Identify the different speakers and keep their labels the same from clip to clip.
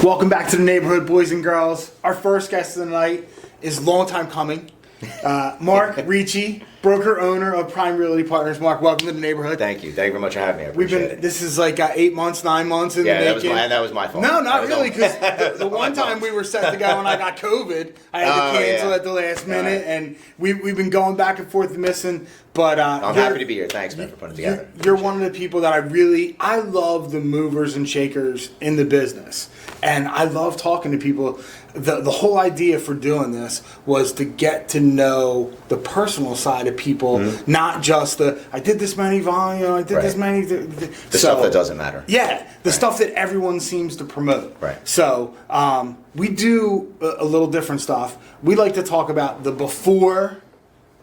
Speaker 1: Welcome back to the neighborhood, boys and girls. Our first guest of the night is long time coming. Marc Ricci, broker owner of Prime Realty Partners. Marc, welcome to the neighborhood.
Speaker 2: Thank you. Thank you very much for having me. I appreciate it.
Speaker 1: This is like 8 months, 9 months in the making.
Speaker 2: That was my fault.
Speaker 1: No, not really, because the one time we were set to go and I got COVID, I had to cancel at the last minute, and we've been going back and forth missing. But
Speaker 2: I'm happy to be here. Thanks, man, for putting it together.
Speaker 1: You're one of the people that I love the movers and shakers in the business. And I love talking to people. The whole idea for doing this was to get to know the personal side of people, not just I did this many volume, I did this many. The
Speaker 2: stuff that doesn't matter.
Speaker 1: Yeah, the stuff that everyone seems to promote.
Speaker 2: Right.
Speaker 1: So we do a little different stuff. We like to talk about the before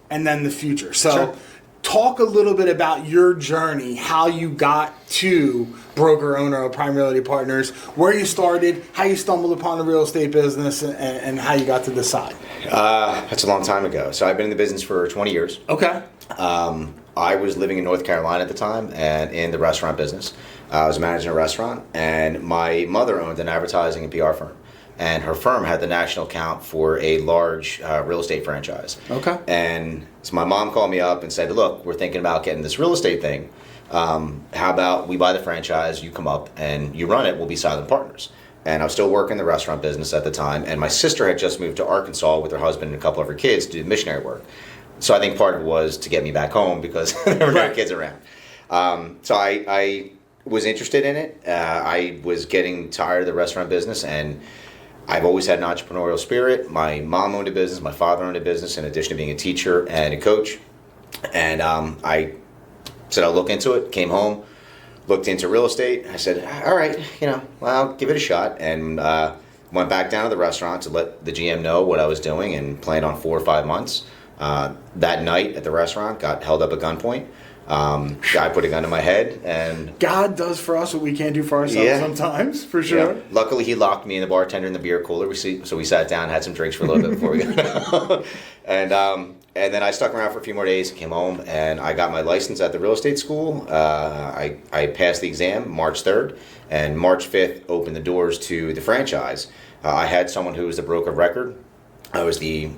Speaker 1: and then the future. So
Speaker 2: sure.
Speaker 1: Talk a little bit about your journey, how you got to broker owner of Prime Realty Partners, where you started, how you stumbled upon the real estate business, and how you got to this side.
Speaker 2: That's a long time ago. So I've been in the business for 20 years.
Speaker 1: Okay.
Speaker 2: I was living in North Carolina at the time and in the restaurant business. I was managing a restaurant, and my mother owned an advertising and PR firm. And her firm had the national account for a large real estate franchise. Okay. And so my mom called me up and said, look, we're thinking about getting this real estate thing. How about we buy the franchise, you come up and you run it, we'll be silent partners. And I was still working the restaurant business at the time, and my sister had just moved to Arkansas with her husband and a couple of her kids to do missionary work. So I think part of it was to get me back home because there were no kids around. So I was interested in it. I was getting tired of the restaurant business, and I've always had an entrepreneurial spirit. My mom owned a business, my father owned a business, in addition to being a teacher and a coach. And I said I'll look into it, came home, looked into real estate. I said, all right, I'll give it a shot. And went back down to the restaurant to let the GM know what I was doing and planned on 4 or 5 months. That night at the restaurant, got held up at gunpoint. Guy put a gun to my head, and
Speaker 1: God does for us what we can't do for ourselves sometimes, for sure.
Speaker 2: Yeah. Luckily, he locked me and the bartender in the beer cooler. So we sat down, had some drinks for a little bit before we got and then I stuck around for a few more days, came home, and I got my license at the real estate school. I passed the exam March 3rd, and March 5th opened the doors to the franchise. I had someone who was the broker of record. I was the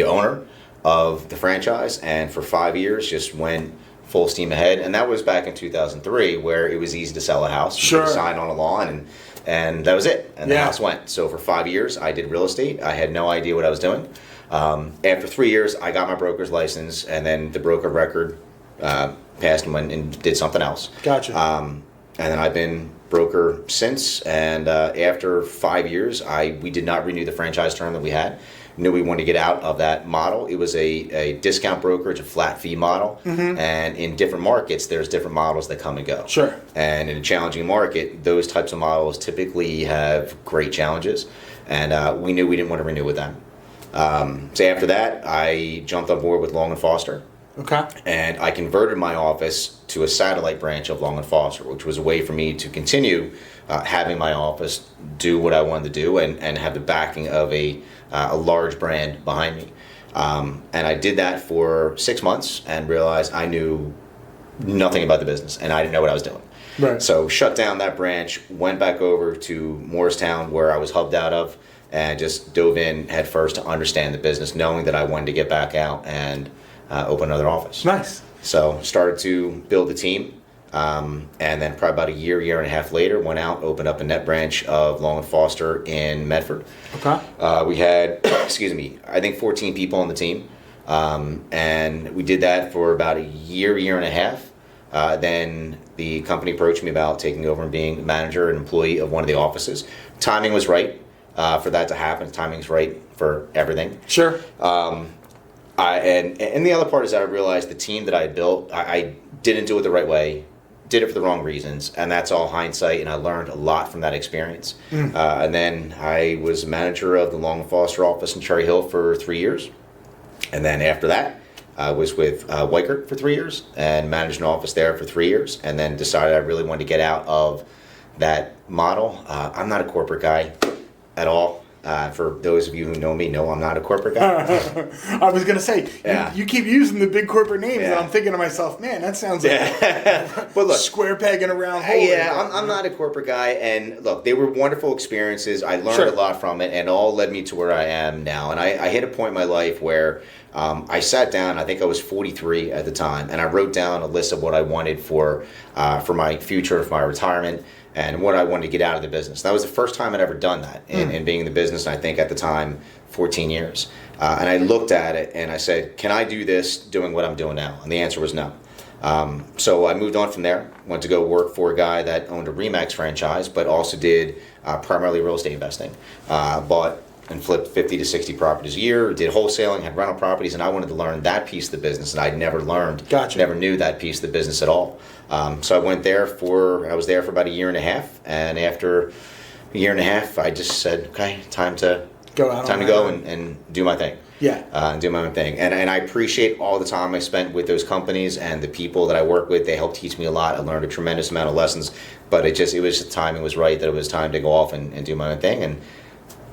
Speaker 2: owner of the franchise, and for 5 years just went full steam ahead. And that was back in 2003, where it was easy to sell a house.
Speaker 1: Sure.
Speaker 2: You could sign on a lawn, and that was it. And the house went. So for 5 years, I did real estate. I had no idea what I was doing. After 3 years, I got my broker's license, and then the broker of record passed and went and did something else.
Speaker 1: Gotcha.
Speaker 2: And then I've been broker since. And after 5 years, we did not renew the franchise term that we had. Knew we wanted to get out of that model. It was a discount brokerage, a flat fee model, and in different markets, there's different models that come and go.
Speaker 1: Sure.
Speaker 2: And in a challenging market, those types of models typically have great challenges, and we knew we didn't want to renew with them. So after that, I jumped on board with Long & Foster.
Speaker 1: Okay.
Speaker 2: And I converted my office to a satellite branch of Long & Foster, which was a way for me to continue having my office do what I wanted to do and have the backing of a large brand behind me. And I did that for 6 months and realized I knew nothing about the business and I didn't know what I was doing.
Speaker 1: Right.
Speaker 2: So shut down that branch, went back over to Morristown, where I was hubbed out of, and just dove in head first to understand the business, knowing that I wanted to get back out and open another office.
Speaker 1: Nice.
Speaker 2: So started to build a team. And then probably about a year and a half later, went out, opened up a net branch of Long & Foster in Medford.
Speaker 1: Okay.
Speaker 2: We had, I think 14 people on the team. And we did that for about a year and a half. Then the company approached me about taking over and being manager and employee of one of the offices. Timing was right for that to happen. Timing's right for everything.
Speaker 1: Sure.
Speaker 2: And the other part is that I realized the team that I had built, I didn't do it the right way, did it for the wrong reasons, and that's all hindsight, and I learned a lot from that experience. And then I was manager of the Long & Foster office in Cherry Hill for 3 years. And then after that, I was with Weichert for 3 years and managed an office there for 3 years, and then decided I really wanted to get out of that model. I'm not a corporate guy at all. For those of you who know me, know I'm not a corporate guy.
Speaker 1: I was gonna say,
Speaker 2: Yeah.
Speaker 1: you keep using the big corporate names, and
Speaker 2: Yeah.
Speaker 1: I'm thinking to myself, man, that sounds like
Speaker 2: But look,
Speaker 1: square peg in a round hole.
Speaker 2: yeah, I'm not a corporate guy, and look, they were wonderful experiences. I learned
Speaker 1: Sure.
Speaker 2: a lot from it, and all led me to where I am now. And I hit a point in my life where I sat down. I think I was 43 at the time, and I wrote down a list of what I wanted for my future, for my retirement, and what I wanted to get out of the business. That was the first time I'd ever done that in being in the business. And I think at the time, 14 years. And I looked at it and I said, "Can I do this doing what I'm doing now?" And the answer was no. So I moved on from there, went to go work for a guy that owned a Remax franchise, but also did primarily real estate investing. Bought and flipped 50 to 60 properties a year, did wholesaling, had rental properties, and I wanted to learn that piece of the business, and I'd never learned, never knew that piece of the business at all. So I went there I was there for about a year and a half, and after a year and a half, I just said, okay, time to go and do my thing.
Speaker 1: Yeah.
Speaker 2: Do my own thing. And I appreciate all the time I spent with those companies and the people that I work with. They helped teach me a lot. I learned a tremendous amount of lessons, but it was the timing was right that it was time to go off and do my own thing. And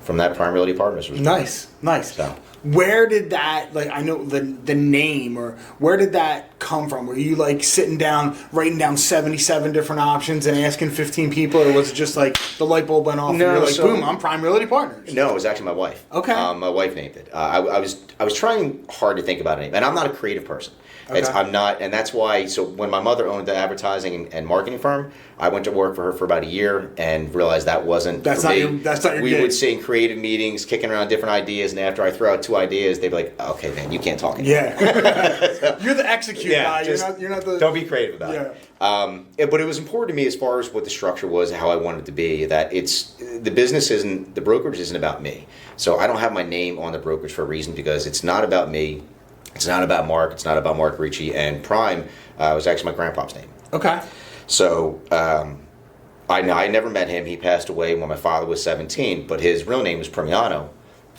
Speaker 2: from that, Prime Realty Partners was
Speaker 1: nice.
Speaker 2: So.
Speaker 1: Where did that, like, I know the name, or where did that come from? Were you like sitting down, writing down 77 different options and asking 15 people, or was it just like the light bulb went off and you're like, boom, I'm Prime Realty Partners?
Speaker 2: No, it was actually my wife.
Speaker 1: Okay.
Speaker 2: My wife named it. I was trying hard to think about it, and I'm not a creative person.
Speaker 1: Okay.
Speaker 2: I'm not, and that's why. So when my mother owned the advertising and marketing firm, I went to work for her for about a year and realized that wasn't.
Speaker 1: That's
Speaker 2: for
Speaker 1: not
Speaker 2: me.
Speaker 1: your. That's not your.
Speaker 2: We
Speaker 1: gig.
Speaker 2: would sit in creative meetings, kicking around different ideas, and after I throw out 2 ideas, they'd be like, "Okay, man, you can't talk anymore."
Speaker 1: Yeah. You're the execute guy. You're not the.
Speaker 2: Don't be creative about it. But it was important to me as far as what the structure was and how I wanted it to be. That the brokerage isn't about me. So I don't have my name on the brokerage for a reason, because it's not about me. It's not about Mark. It's not about Marc Ricci. And Prime was actually my grandpa's name.
Speaker 1: Okay.
Speaker 2: So I never met him. He passed away when my father was 17, but his real name was Premiano,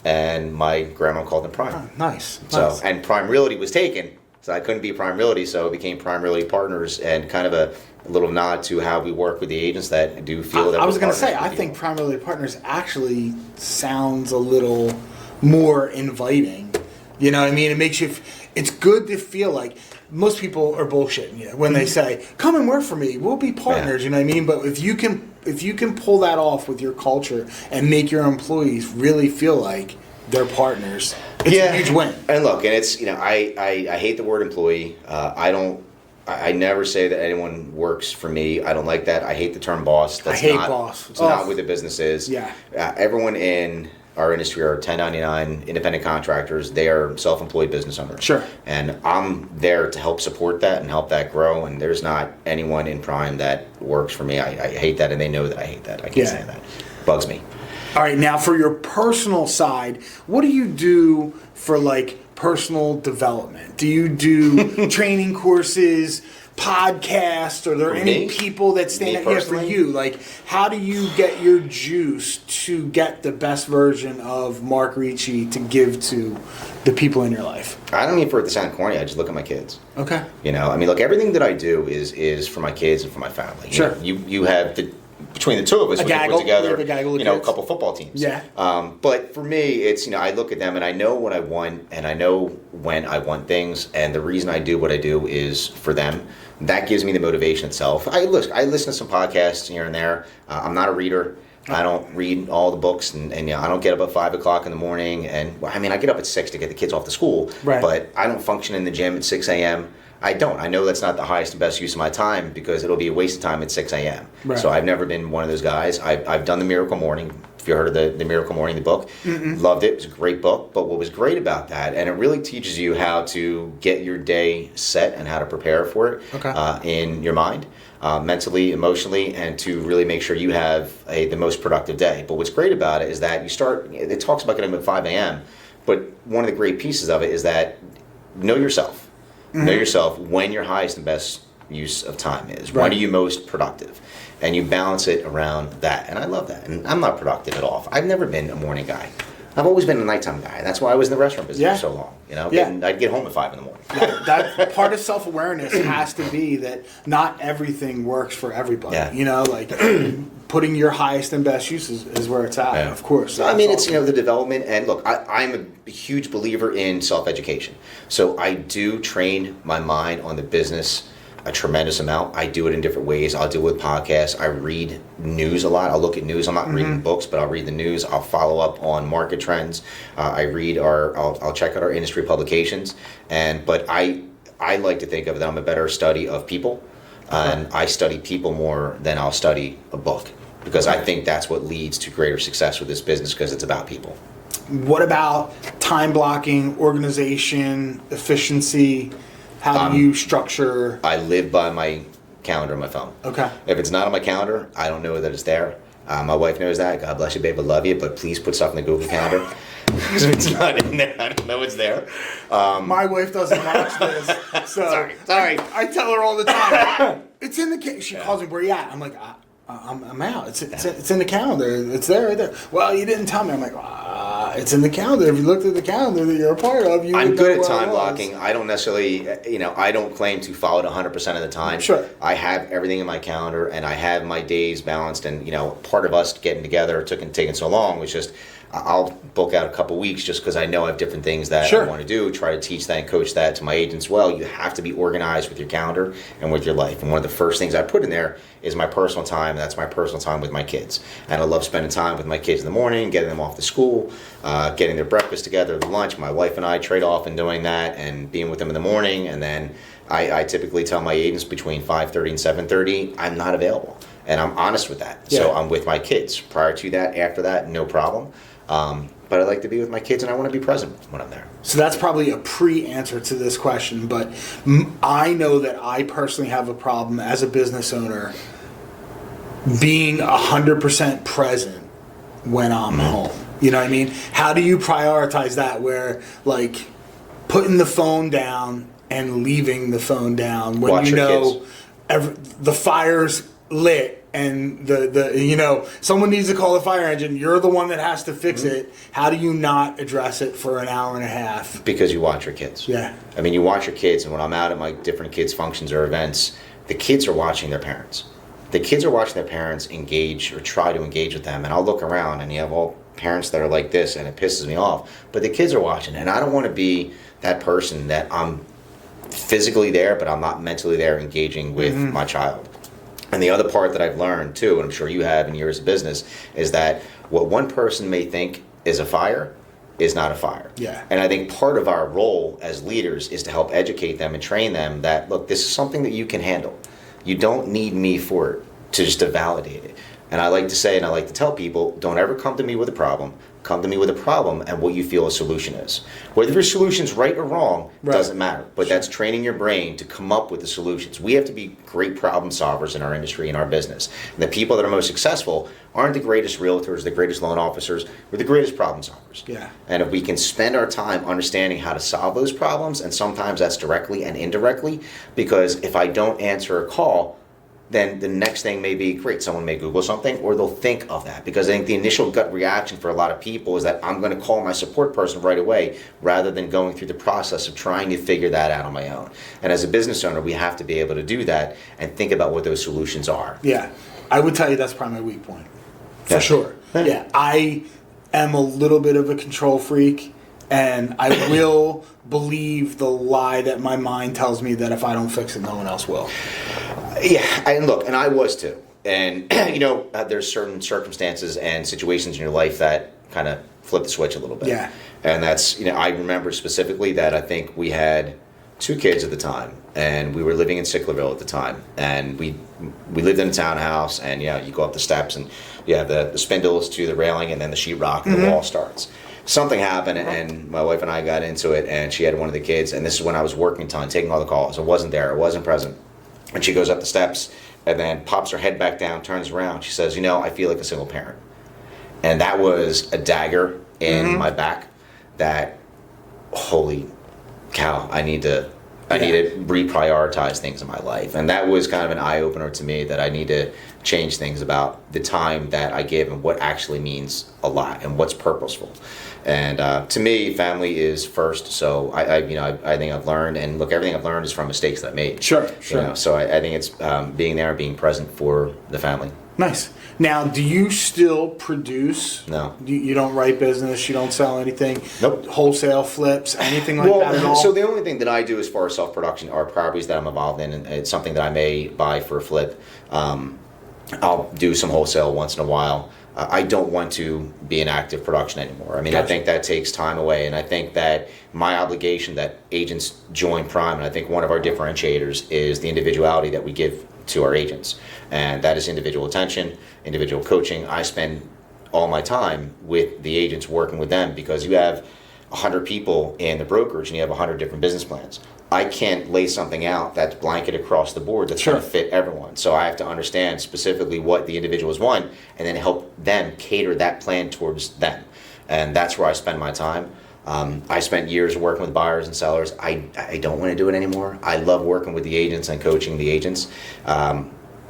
Speaker 2: and my grandma called him Prime.
Speaker 1: Oh, nice.
Speaker 2: So, and Prime Realty was taken, so I couldn't be Prime Realty, so it became Prime Realty Partners, and kind of a little nod to how we work with the agents that do feel that
Speaker 1: I was
Speaker 2: going
Speaker 1: to say, I think Prime Realty Partners actually sounds a little more inviting. You know what I mean? It makes you. It's good to feel like most people are bullshitting you when they say, "Come and work for me. We'll be partners." Yeah. You know what I mean? But if you can pull that off with your culture and make your employees really feel like they're partners, it's a huge win.
Speaker 2: And look, and it's I hate the word employee. I never say that anyone works for me. I don't like that. I hate the term boss.
Speaker 1: I hate boss.
Speaker 2: It's not what the business is.
Speaker 1: Yeah.
Speaker 2: Everyone in our industry are 1099 independent contractors. They are self-employed business owners.
Speaker 1: Sure.
Speaker 2: And I'm there to help support that and help that grow. And there's not anyone in Prime that works for me. I hate that, and they know that I hate that. I can't stand that. Bugs me.
Speaker 1: All right, now for your personal side, what do you do for like personal development? Do you do training courses, podcasts? Are there any people that stand out here for you? Like, how do you get your juice to get the best version of Marc Ricci to give to the people in your life?
Speaker 2: I don't mean for it to sound corny. I just look at my kids.
Speaker 1: Okay.
Speaker 2: I mean, look, everything that I do is for my kids and for my family.
Speaker 1: Sure.
Speaker 2: You have between the two of us, we put together, a couple football teams.
Speaker 1: Yeah.
Speaker 2: But for me, it's, I look at them and I know what I want, and I know when I want things, and the reason I do what I do is for them. That gives me the motivation itself. I listen to some podcasts here and there. I'm not a reader. I don't read all the books, and I don't get up at 5 o'clock in the morning. And I mean, I get up at 6 to get the kids off to school,
Speaker 1: right.
Speaker 2: But I don't function in the gym at 6 a.m. I don't. I know that's not the highest and best use of my time, because it'll be a waste of time at 6 a.m.
Speaker 1: Right.
Speaker 2: So I've never been one of those guys. I've done the Miracle Morning. If you heard of the Miracle Morning, the book, loved it. It was a great book. But what was great about that, and it really teaches you how to get your day set and how to prepare for it in your mind, mentally, emotionally, and to really make sure you have the most productive day. But what's great about it is that it talks about getting up at 5 a.m., but one of the great pieces of it is that know yourself. Know yourself when your highest and best use of time is. Right. When are you most productive? And you balance it around that. And I love that. And I'm not productive at all. I've never been a morning guy. I've always been a nighttime guy. That's why I was in the restaurant business for so long. You know, I'd get home at 5 a.m.
Speaker 1: That part of self-awareness has to be that not everything works for everybody.
Speaker 2: Yeah.
Speaker 1: You know, like putting your highest and best use is where it's at, of course.
Speaker 2: So, I mean, it's, the development. And look, I'm a huge believer in self-education. So I do train my mind on the business a tremendous amount. I do it in different ways. I'll do it with podcasts. I read news a lot. I'll look at news. I'm not reading books, but I'll read the news. I'll follow up on market trends. I'll check out our industry publications. But I like to think of that I'm a better study of people, and I study people more than I'll study a book, because I think that's what leads to greater success with this business, because it's about people.
Speaker 1: What about time blocking, organization, efficiency? How do you structure?
Speaker 2: I live by my calendar on my phone.
Speaker 1: Okay.
Speaker 2: If it's not on my calendar, I don't know that it's there. My wife knows that. God bless you, babe. I love you. But please put stuff in the Google Calendar. Because if it's not in there, I don't know it's there.
Speaker 1: My wife doesn't watch this. So
Speaker 2: Sorry.
Speaker 1: I tell her all the time. It's in the She calls me, where you at? I'm like, I'm out. It's in the calendar. It's there right there. Well, you didn't tell me. I'm like, it's in the calendar. If you looked at the calendar that you're a part of, you
Speaker 2: I'm
Speaker 1: would
Speaker 2: good
Speaker 1: know
Speaker 2: at
Speaker 1: where
Speaker 2: time
Speaker 1: it was.
Speaker 2: blocking. I don't necessarily, I don't claim to follow it 100% of the time.
Speaker 1: Sure.
Speaker 2: I have everything in my calendar, and I have my days balanced. And, part of us getting together taking so long was just, I'll book out a couple weeks just because I know I have different things that I want to do. Try to teach that and coach that to my agents. Well, you have to be organized with your calendar and with your life. And one of the first things I put in there is my personal time. That's my personal time with my kids. And I love spending time with my kids in the morning, getting them off to school, getting their breakfast together, the lunch. My wife and I trade off in doing that and being with them in the morning. And then I typically tell my agents between 5:30 and 7:30, I'm not available. And I'm honest with that. Yeah. So I'm with my kids. Prior to that, after that, no problem. But I like to be with my kids, and I want to be present when I'm there.
Speaker 1: So that's probably a pre-answer to this question, but I know that I personally have a problem as a business owner being 100% present when I'm home. You know what I mean? How do you prioritize that, where, like, putting the phone down and leaving the phone down when
Speaker 2: Watch your kids.
Speaker 1: The fire's lit? And someone needs to call the fire engine. You're the one that has to fix it. How do you not address it for an hour and a half?
Speaker 2: Because you watch your kids.
Speaker 1: Yeah.
Speaker 2: I mean, you watch your kids, and when I'm out at my different kids' functions or events, the kids are watching their parents. The kids are watching their parents engage or try to engage with them. And I'll look around, and you have all parents that are like this, and it pisses me off. But the kids are watching, and I don't want to be that person that I'm physically there, but I'm not mentally there engaging with my child. And the other part that I've learned too, and I'm sure you have in years of business, is that what one person may think is a fire is not a fire.
Speaker 1: Yeah.
Speaker 2: And I think part of our role as leaders is to help educate them and train them that, look, this is something that you can handle. You don't need me for it, to validate it. And I like to say, and I like to tell people, don't ever come to me with a problem. Come to me with a problem and what you feel a solution is. Whether your solution's right or wrong doesn't matter. But that's training your brain to come up with the solutions. We have to be great problem solvers in our industry, in our business. And the people that are most successful aren't the greatest realtors, the greatest loan officers. We're the greatest problem solvers.
Speaker 1: Yeah.
Speaker 2: And if we can spend our time understanding how to solve those problems, and sometimes that's directly and indirectly, because if I don't answer a call, then the next thing may be, great, someone may Google something, or they'll think of that. Because I think the initial gut reaction for a lot of people is that I'm going to call my support person right away, rather than going through the process of trying to figure that out on my own. And as a business owner, we have to be able to do that and think about what those solutions are.
Speaker 1: Yeah. I would tell you that's probably my weak point. For sure. Yeah. I am a little bit of a control freak, and I will believe the lie that my mind tells me that if I don't fix it, no one else will.
Speaker 2: Yeah, and look, and I was too. And, there's certain circumstances and situations in your life that kind of flip the switch a little bit.
Speaker 1: Yeah.
Speaker 2: And that's, I remember specifically that I think we had 2 kids at the time, and we were living in Sicklerville at the time. And we lived in a townhouse, and, you go up the steps, and you have the spindles to the railing, and then the sheetrock, and the wall starts. Something happened, and my wife and I got into it, and she had one of the kids, and this is when I was working a ton, taking all the calls. I wasn't there. I wasn't present. And she goes up the steps and then pops her head back down, turns around. She says, I feel like a single parent. And that was a dagger in my back that, holy cow, I need to I need to reprioritize things in my life. And that was kind of an eye-opener to me, that I need to change things about the time that I give and what actually means a lot and what's purposeful. And to me, family is first. So I think I've learned, and look, everything I've learned is from mistakes that I made.
Speaker 1: Sure.
Speaker 2: So I think it's being there and being present for the family.
Speaker 1: Nice. Now, do you still produce?
Speaker 2: No.
Speaker 1: You don't write business. You don't sell anything.
Speaker 2: Nope.
Speaker 1: Wholesale flips, anything like that at all?
Speaker 2: So the only thing that I do as far as self-production are properties that I'm involved in, and it's something that I may buy for a flip. I'll do some wholesale once in a while. I don't want to be in active production anymore. I mean,
Speaker 1: Gotcha.
Speaker 2: I think that takes time away, and I think that my obligation that agents join Prime, and I think one of our differentiators is the individuality that we give to our agents, and that is individual attention, individual coaching. I spend all my time with the agents, working with them, because you have 100 people in the brokerage and you have 100 different business plans. I can't lay something out that's blanket across the board that's going to fit everyone. So I have to understand specifically what the individuals want and then help them cater that plan towards them. And that's where I spend my time. I spent years working with buyers and sellers. I don't want to do it anymore. I love working with the agents and coaching the agents.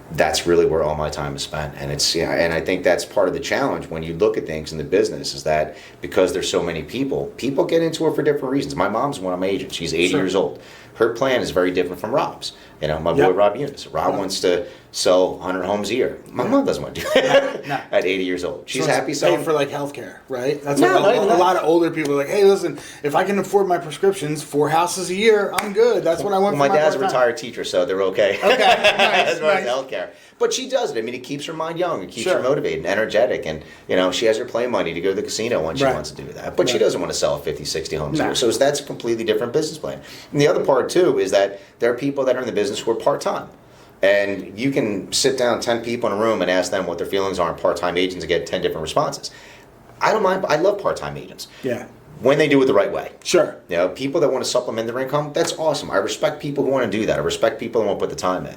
Speaker 2: That's really where all my time is spent, and and I think that's part of the challenge when you look at things in the business, is that because there's so many people get into it for different reasons. My mom's one of my agents. She's 80 years old. Her plan is very different from Rob's. My boy Rob Eunice. Rob wants to sell 100 homes a year. My mom doesn't want to do that at 80 years old. She's happy selling.
Speaker 1: Pay for like healthcare, right? That's a lot of older people are like, hey, listen, if I can afford my prescriptions, 4 houses a year, I'm good. That's what I want.
Speaker 2: Well, my dad's a retired teacher, so they're okay.
Speaker 1: Okay, nice,
Speaker 2: as far as healthcare. But she does it. I mean, it keeps her mind young. It keeps her motivated and energetic. And, she has her play money to go to the casino when she wants to do that. But she doesn't want to sell 50, 60 homes a year. So that's a completely different business plan. And the other part, too, is that there are people that are in the business who are part-time. And you can sit down 10 people in a room and ask them what their feelings are on part-time agents and get 10 different responses. I don't mind. I love part-time agents.
Speaker 1: Yeah.
Speaker 2: When they do it the right way.
Speaker 1: Sure.
Speaker 2: People that want to supplement their income, that's awesome. I respect people who want to do that. I respect people who want to put the time in.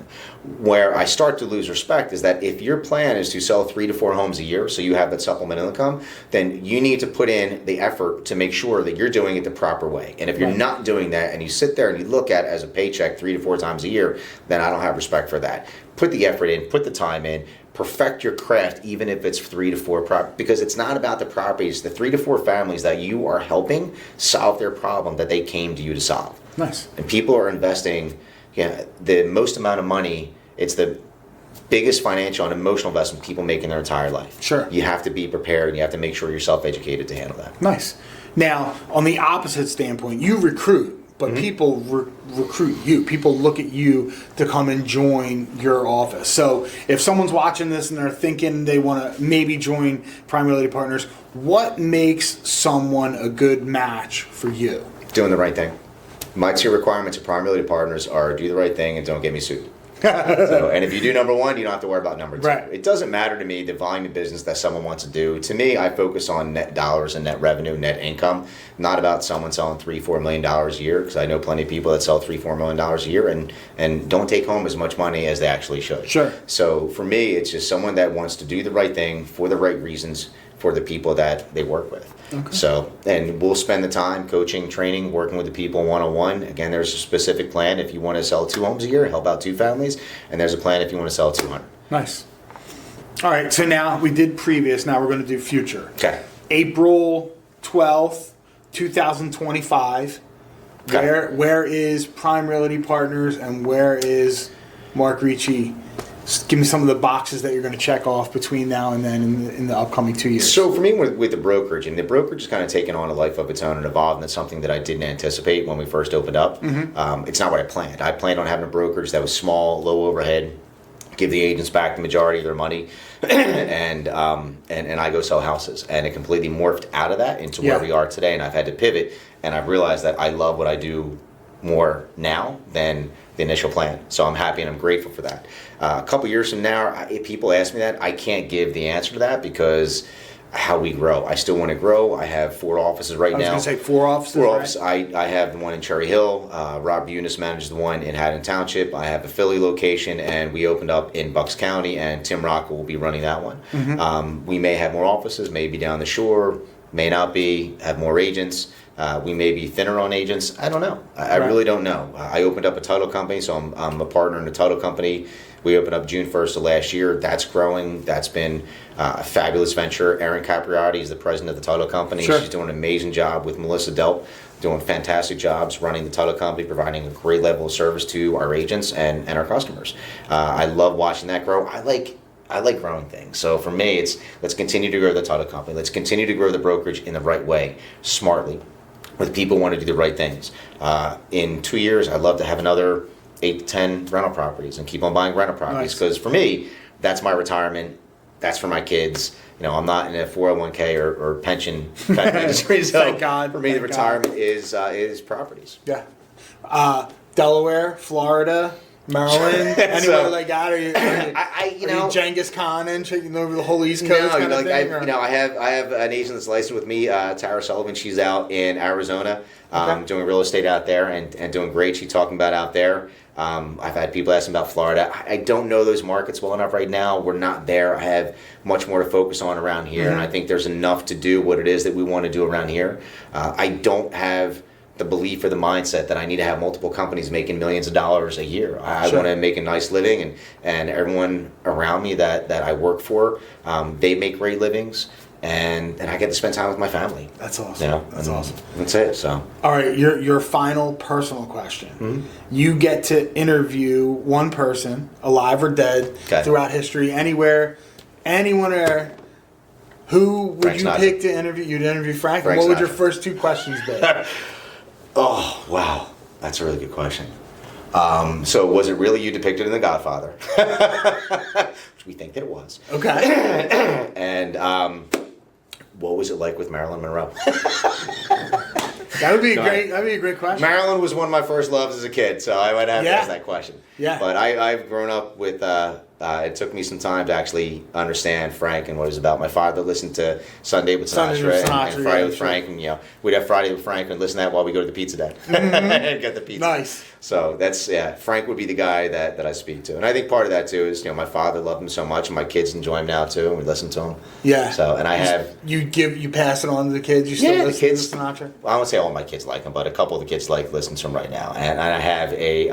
Speaker 2: Where I start to lose respect is that if your plan is to sell 3 to 4 homes a year, so you have that supplemental income, then you need to put in the effort to make sure that you're doing it the proper way. And if you're not doing that, and you sit there and you look at it as a paycheck 3 to 4 times a year, then I don't have respect for that. Put the effort in, put the time in, perfect your craft, even if it's 3 to 4 properties, because it's not about the properties, the 3 to 4 families that you are helping solve their problem that they came to you to solve.
Speaker 1: Nice.
Speaker 2: And people are investing the most amount of money. It's the biggest financial and emotional investment people make in their entire life.
Speaker 1: Sure.
Speaker 2: You have to be prepared, and you have to make sure you're self-educated to handle that.
Speaker 1: Nice. Now, on the opposite standpoint, you recruit. But people recruit you. People look at you to come and join your office. So if someone's watching this and they're thinking they want to maybe join Prime Realty Partners, what makes someone a good match for you?
Speaker 2: Doing the right thing. My 2 requirements of Prime Realty Partners are do the right thing and don't get me sued. And if you do number 1, you don't have to worry about number 2.
Speaker 1: Right.
Speaker 2: It doesn't matter to me the volume of business that someone wants to do. To me, I focus on net dollars and net revenue, net income, not about someone selling $3-4 million a year, because I know plenty of people that sell $3-4 million a year and don't take home as much money as they actually should.
Speaker 1: Sure.
Speaker 2: So for me, it's just someone that wants to do the right thing for the right reasons for the people that they work with. Okay. So, and we'll spend the time coaching, training, working with the people one-on-one. Again, there's a specific plan if you want to sell 2 homes a year, help out 2 families, and there's a plan if you want to sell 200.
Speaker 1: Nice. All right, so now we did previous, now we're going to do future.
Speaker 2: Okay.
Speaker 1: April 12th, 2025.
Speaker 2: Okay.
Speaker 1: Where is Prime Realty Partners and where is Marc Ricci? Just give me some of the boxes that you're going to check off between now and then in the upcoming 2 years.
Speaker 2: So for me, with the brokerage, and the brokerage has kind of taken on a life of its own and evolved, and it's something that I didn't anticipate when we first opened up. Mm-hmm. It's not what I planned. I planned on having a brokerage that was small, low overhead, give the agents back the majority of their money, and I go sell houses. And it completely morphed out of that into where we are today, and I've had to pivot, and I've realized that I love what I do more now than the initial plan. So I'm happy and I'm grateful for that. A couple years from now, if people ask me that, I can't give the answer to that because how we grow. I still want to grow. I have 4 offices right now.
Speaker 1: I was going to say 4 offices.
Speaker 2: 4 offices. I have the one in Cherry Hill. Rob Eunice manages the one in Haddon Township. I have a Philly location, and we opened up in Bucks County, and Tim Rocca will be running that one. Mm-hmm. We may have more offices, maybe down the shore, may not be, have more agents. We may be thinner on agents. I don't know. I really don't know. I opened up a title company, so I'm a partner in a title company. We opened up June 1st of last year. That's growing. That's been a fabulous venture. Erin Capriati is the president of the title company.
Speaker 1: Sure.
Speaker 2: She's doing an amazing job with Melissa Delp, doing fantastic jobs running the title company, providing a great level of service to our agents and our customers. I love watching that grow. I like growing things. So for me, it's let's continue to grow the title company. Let's continue to grow the brokerage in the right way, smartly, with people who want to do the right things. In 2 years, I'd love to have another 8 to 10 rental properties and keep on buying rental properties. Because for me, that's my retirement. That's for my kids. You know, I'm not in a 401k or pension kind of industry. So
Speaker 1: Thank God.
Speaker 2: for me, the retirement is properties.
Speaker 1: Yeah. Delaware, Florida, Maryland, anywhere like that? Are you Genghis Khan and taking over the whole East Coast kind of thing?
Speaker 2: I have an agent that's licensed with me, Tara Sullivan. She's out in Arizona, doing real estate out there and doing great. She's talking about out there. I've had people asking about Florida. I don't know those markets well enough right now. We're not there. I have much more to focus on around here, and I think there's enough to do what it is that we want to do around here. I don't have the belief or the mindset that I need to have multiple companies making millions of dollars a year. I want to make a nice living, and everyone around me that I work for, they make great livings. And I get to spend time with my family.
Speaker 1: That's awesome.
Speaker 2: You know?
Speaker 1: That's awesome.
Speaker 2: That's it. So, all
Speaker 1: right, your final personal question. Mm-hmm. You get to interview one person, alive or dead, throughout history, anywhere, anywhere. Who would
Speaker 2: Frank
Speaker 1: you
Speaker 2: Sinatra.
Speaker 1: Pick to interview? You'd interview Frank. And what would your first two questions be?
Speaker 2: Oh, wow, that's a really good question. So was it really you depicted in The Godfather? Which we think that it was.
Speaker 1: Okay.
Speaker 2: And what was it like with Marilyn Monroe?
Speaker 1: That'd be a great question.
Speaker 2: Marilyn was one of my first loves as a kid, so I might have to ask that question.
Speaker 1: Yeah.
Speaker 2: But I've grown up with. It took me some time to actually understand Frank and what it was about. My father listened to Sunday with Sinatra and Friday with Frank, and we'd have Friday with Frank and listen to that while we go to the pizza day and get the pizza.
Speaker 1: Nice.
Speaker 2: So that's Frank would be the guy that I speak to, and I think part of that too is my father loved him so much, and my kids enjoy him now too, and we listen to him.
Speaker 1: Yeah.
Speaker 2: So and
Speaker 1: you pass it on to the kids. You still listen to Sinatra.
Speaker 2: Well, I won't say all my kids like him, but a couple of the kids listen to him right now, and I have a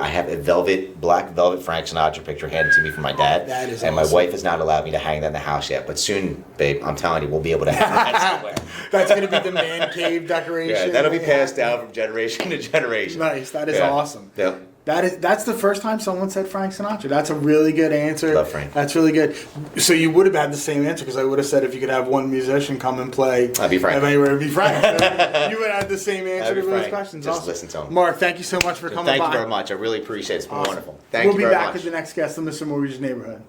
Speaker 2: black velvet Frank Sinatra picture handed to me from my dad.
Speaker 1: That is
Speaker 2: and
Speaker 1: awesome.
Speaker 2: my wife has not allowed me to hang that in the house yet, but soon, babe, I'm telling you, we'll be able to hang that somewhere.
Speaker 1: That's going to be the man cave decoration.
Speaker 2: Yeah, that'll be passed down from generation to generation.
Speaker 1: Nice. That is awesome.
Speaker 2: Yep.
Speaker 1: That's the first time someone said Frank Sinatra. That's a really good answer.
Speaker 2: Love Frank.
Speaker 1: That's really good. So you would have had the same answer because I would have said if you could have one musician come and play,
Speaker 2: I'd be Frank.
Speaker 1: Anywhere, it'd be Frank. So you would have the same answer to those questions.
Speaker 2: Just
Speaker 1: awesome.
Speaker 2: listen to him.
Speaker 1: Mark, thank you so much for coming by.
Speaker 2: Thank you very much. I really appreciate it. It's been wonderful.
Speaker 1: We'll be back with the next guest on Mr. Mortgage's Neighborhood.